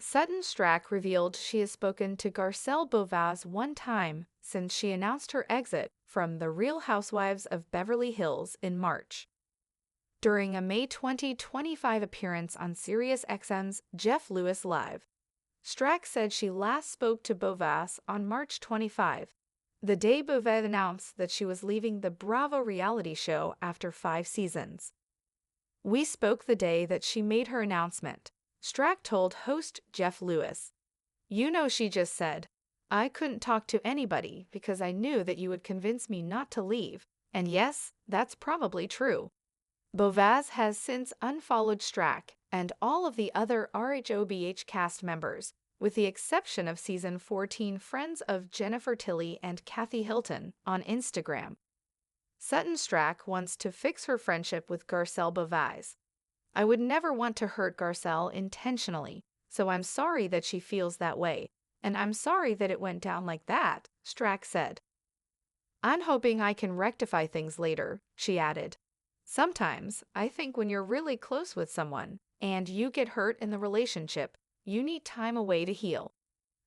Sutton Stracke revealed she has spoken to Garcelle Beauvais one time since she announced her exit from The Real Housewives of Beverly Hills in March. During a May 2025 appearance on SiriusXM's Jeff Lewis Live, Stracke said she last spoke to Beauvais on March 25, the day Beauvais announced that she was leaving the Bravo reality show after 5 seasons. "We spoke the day that she made her announcement," Stracke told host Jeff Lewis. "You know, she just said, I couldn't talk to anybody because I knew that you would convince me not to leave, and yes, that's probably true." Beauvais has since unfollowed Stracke and all of the other rhobh cast members, with the exception of season 14 friends of Jennifer Tilly and Kathy Hilton, on Instagram. Sutton Stracke wants to fix her friendship with Garcelle Beauvais. "I would never want to hurt Garcelle intentionally, so I'm sorry that she feels that way, and I'm sorry that it went down like that," Stracke said. "I'm hoping I can rectify things later," she added. "Sometimes, I think when you're really close with someone, and you get hurt in the relationship, you need time away to heal.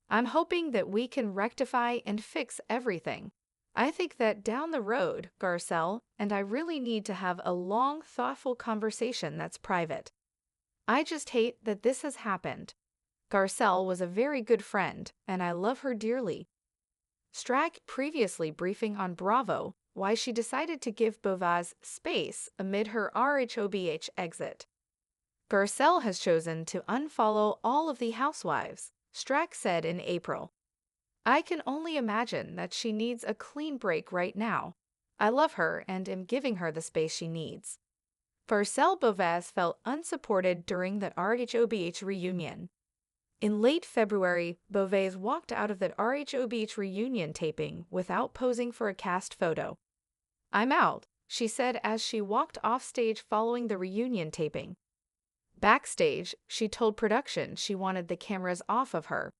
I'm hoping that we can rectify and fix everything. I think that down the road, Garcelle and I really need to have a long, thoughtful conversation that's private. I just hate that this has happened. Garcelle was a very good friend, and I love her dearly." Stracke previously briefing on Bravo why she decided to give Beauvais space amid her rhobh exit. "Garcelle has chosen to unfollow all of the housewives," Stracke said in April. "I can only imagine that she needs a clean break right now. I love her and am giving her the space she needs." Garcelle Beauvais felt unsupported during the rhobh reunion. In late February, Beauvais walked out of the rhobh reunion taping without posing for a cast photo. "I'm out," she said as she walked off stage following the reunion taping. Backstage, she told production she wanted the cameras off of her.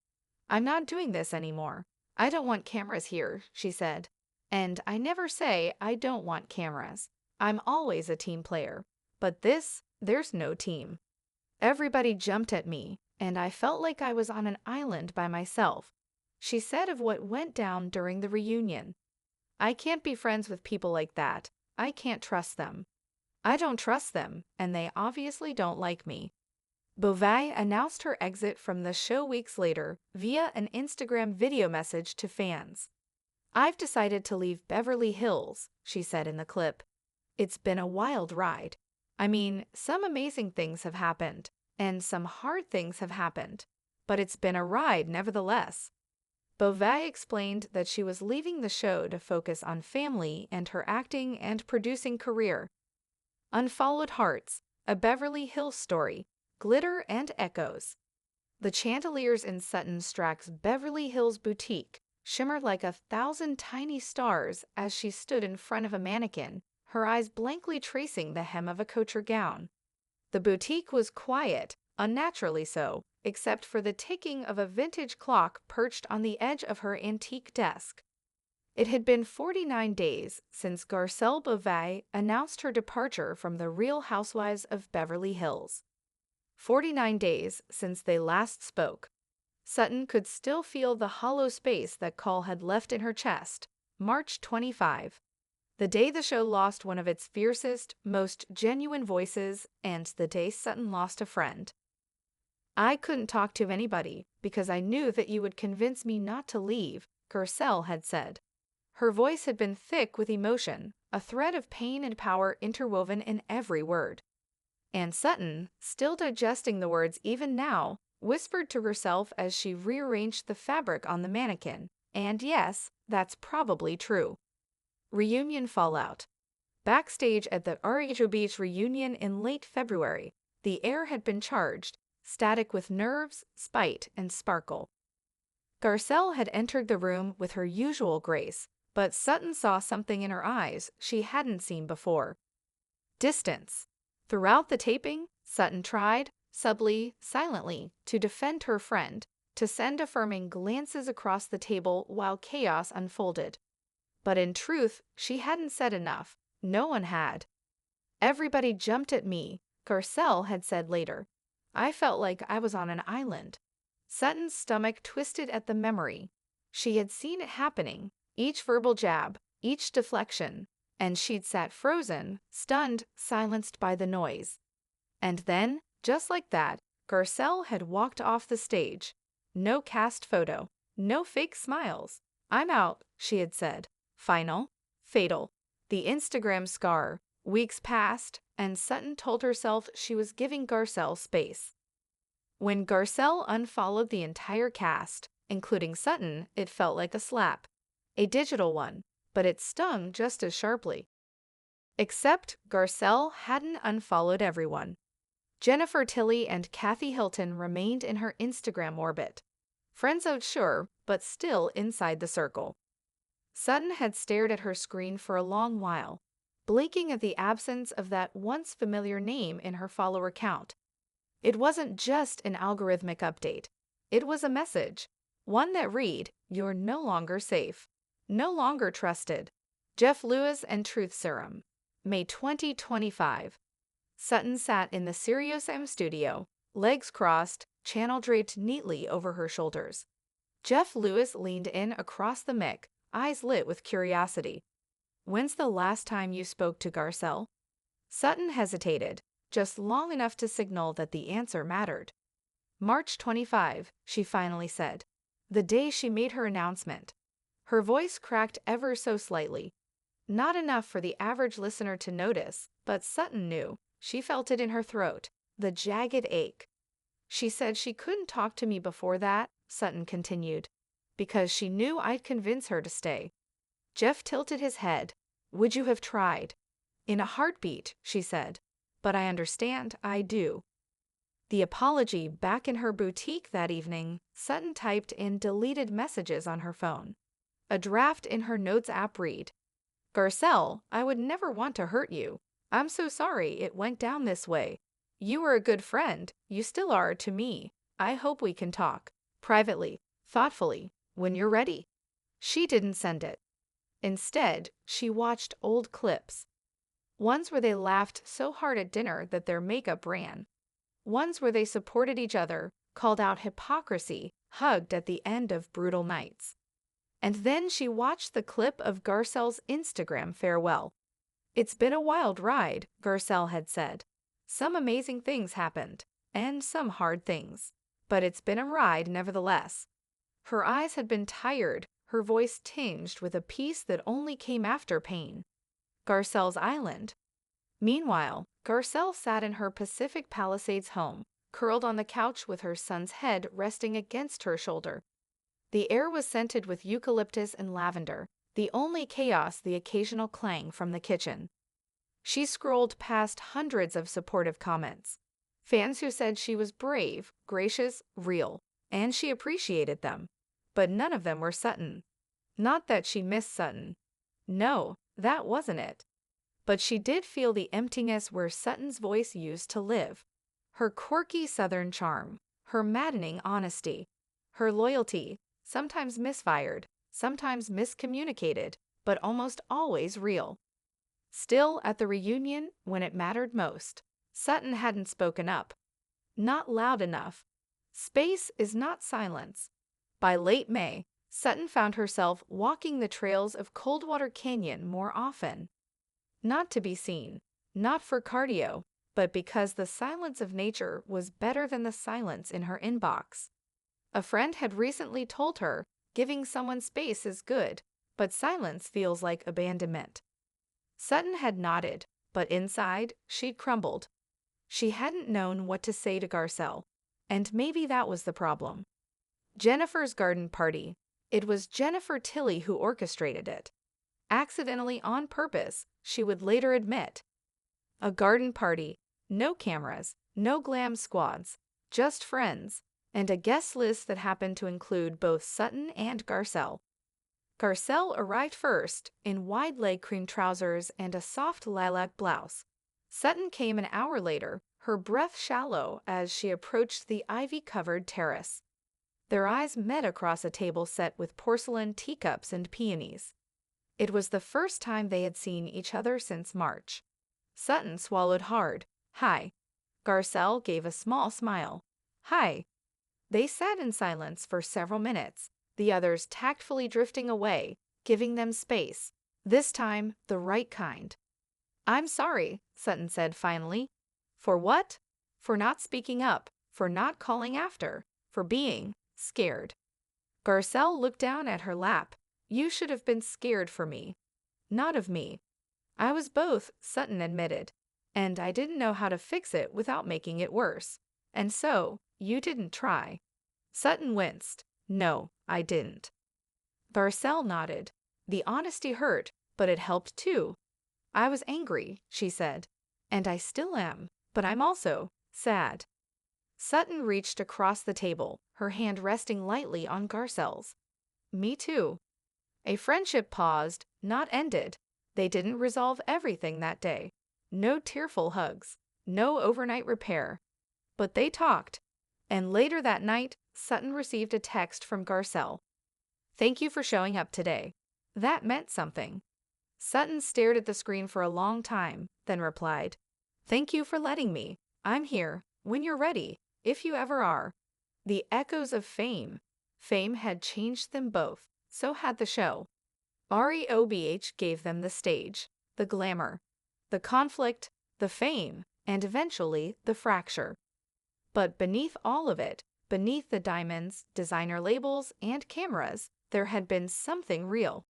"I'm not doing this anymore. I don't want cameras here," she said. "And I never say I don't want cameras. I'm always a team player. But there's no team. Everybody jumped at me, and I felt like I was on an island by myself," she said of what went down during the reunion. "I can't be friends with people like that. I can't trust them. I don't trust them, and they obviously don't like me." Beauvais announced her exit from the show weeks later via an Instagram video message to fans. "I've decided to leave Beverly Hills," she said in the clip. "It's been a wild ride. I mean, some amazing things have happened, and some hard things have happened, but it's been a ride nevertheless." Beauvais explained that she was leaving the show to focus on family and her acting and producing career. Unfollowed Hearts, a Beverly Hills story, glitter and echoes. The chandeliers in Sutton Stracke's Beverly Hills boutique shimmered like 1,000 tiny stars as she stood in front of a mannequin, her eyes blankly tracing the hem of a couture gown. The boutique was quiet, unnaturally so, except for the ticking of a vintage clock perched on the edge of her antique desk. It had been 49 days since Garcelle Beauvais announced her departure from The Real Housewives of Beverly Hills. 49 days since they last spoke. Sutton could still feel the hollow space that Cole had left in her chest. March 25. The day the show lost one of its fiercest, most genuine voices, and the day Sutton lost a friend. "I couldn't talk to anybody because I knew that you would convince me not to leave," Garcelle had said. Her voice had been thick with emotion, a thread of pain and power interwoven in every word. And Sutton, still digesting the words even now, whispered to herself as she rearranged the fabric on the mannequin, "And yes, that's probably true." Reunion fallout. Backstage at the rhobh reunion in late February, the air had been charged, static with nerves, spite, and sparkle. Garcelle had entered the room with her usual grace, but Sutton saw something in her eyes she hadn't seen before. Distance. Throughout the taping, Sutton tried, subtly, silently, to defend her friend, to send affirming glances across the table while chaos unfolded. But in truth, she hadn't said enough. No one had. "Everybody jumped at me," Garcelle had said later. "I felt like I was on an island." Sutton's stomach twisted at the memory. She had seen it happening, each verbal jab, each deflection, and she'd sat frozen, stunned, silenced by the noise. And then, just like that, Garcelle had walked off the stage. No cast photo, no fake smiles. "I'm out," she had said. Final, fatal. The Instagram scar. Weeks passed, and Sutton told herself she was giving Garcelle space. When Garcelle unfollowed the entire cast, including Sutton, it felt like a slap. A digital one, but it stung just as sharply. Except Garcelle hadn't unfollowed everyone. Jennifer Tilly and Kathy Hilton remained in her Instagram orbit. Friends out, sure, but still inside the circle. Sutton had stared at her screen for a long while, blinking at the absence of that once familiar name in her follower count. It wasn't just an algorithmic update. It was a message. One that read, "You're no longer safe. No longer trusted." Jeff Lewis and Truth Serum. May 2025. Sutton sat in the SiriusXM studio, legs crossed, channel draped neatly over her shoulders. Jeff Lewis leaned in across the mic, eyes lit with curiosity. "When's the last time you spoke to Garcelle?" Sutton hesitated, just long enough to signal that the answer mattered. "March 25, she finally said. The day she made her announcement. Her voice cracked ever so slightly. Not enough for the average listener to notice, but Sutton knew. She felt it in her throat, the jagged ache. "She said she couldn't talk to me before that," Sutton continued, "because she knew I'd convince her to stay." Jeff tilted his head. "Would you have tried?" "In a heartbeat," she said. "But I understand, I do." The apology back in her boutique that evening, Sutton typed in deleted messages on her phone. A draft in her Notes app read, "Garcelle, I would never want to hurt you. I'm so sorry it went down this way. You were a good friend, you still are to me. I hope we can talk. Privately, thoughtfully, when you're ready." She didn't send it. Instead, she watched old clips. Ones where they laughed so hard at dinner that their makeup ran. Ones where they supported each other, called out hypocrisy, hugged at the end of brutal nights. And then she watched the clip of Garcelle's Instagram farewell. "It's been a wild ride," Garcelle had said. "Some amazing things happened, and some hard things. But it's been a ride nevertheless." Her eyes had been tired, her voice tinged with a peace that only came after pain. Garcelle's Island. Meanwhile, Garcelle sat in her Pacific Palisades home, curled on the couch with her son's head resting against her shoulder. The air was scented with eucalyptus and lavender, the only chaos the occasional clang from the kitchen. She scrolled past hundreds of supportive comments. Fans who said she was brave, gracious, real, and she appreciated them. But none of them were Sutton. Not that she missed Sutton. No, that wasn't it. But she did feel the emptiness where Sutton's voice used to live. Her quirky Southern charm, her maddening honesty, her loyalty, sometimes misfired, sometimes miscommunicated, but almost always real. Still, at the reunion, when it mattered most, Sutton hadn't spoken up. Not loud enough. Space is not silence. By late May, Sutton found herself walking the trails of Coldwater Canyon more often. Not to be seen, not for cardio, but because the silence of nature was better than the silence in her inbox. A friend had recently told her, giving someone space is good, but silence feels like abandonment. Sutton had nodded, but inside, she'd crumbled. She hadn't known what to say to Garcelle, and maybe that was the problem. Jennifer's garden party. It was Jennifer Tilly who orchestrated it. Accidentally on purpose, she would later admit. A garden party, no cameras, no glam squads, just friends, and a guest list that happened to include both Sutton and Garcelle. Garcelle arrived first, in wide-leg cream trousers and a soft lilac blouse. Sutton came an hour later, her breath shallow as she approached the ivy-covered terrace. Their eyes met across a table set with porcelain teacups and peonies. It was the first time they had seen each other since March. Sutton swallowed hard. "Hi." Garcelle gave a small smile. "Hi." They sat in silence for several minutes, the others tactfully drifting away, giving them space. This time, the right kind. "I'm sorry," Sutton said finally. "For what?" "For not speaking up, for not calling after, for being scared." Garcelle looked down at her lap. "You should have been scared for me." "Not of me." "I was both," Sutton admitted. "And I didn't know how to fix it without making it worse. And so, you didn't try." Sutton winced. "No, I didn't." Garcelle nodded. The honesty hurt, but it helped too. "I was angry," she said. "And I still am, but I'm also sad." Sutton reached across the table, her hand resting lightly on Garcelle's. "Me too." A friendship paused, not ended. They didn't resolve everything that day. No tearful hugs, no overnight repair. But they talked. And later that night, Sutton received a text from Garcelle. "Thank you for showing up today." That meant something. Sutton stared at the screen for a long time, then replied, "Thank you for letting me. I'm here, when you're ready, if you ever are." The echoes of fame. Fame had changed them both. So had the show. rhobh gave them the stage, the glamour, the conflict, the fame, and eventually the fracture. But beneath all of it, beneath the diamonds, designer labels, and cameras, there had been something real.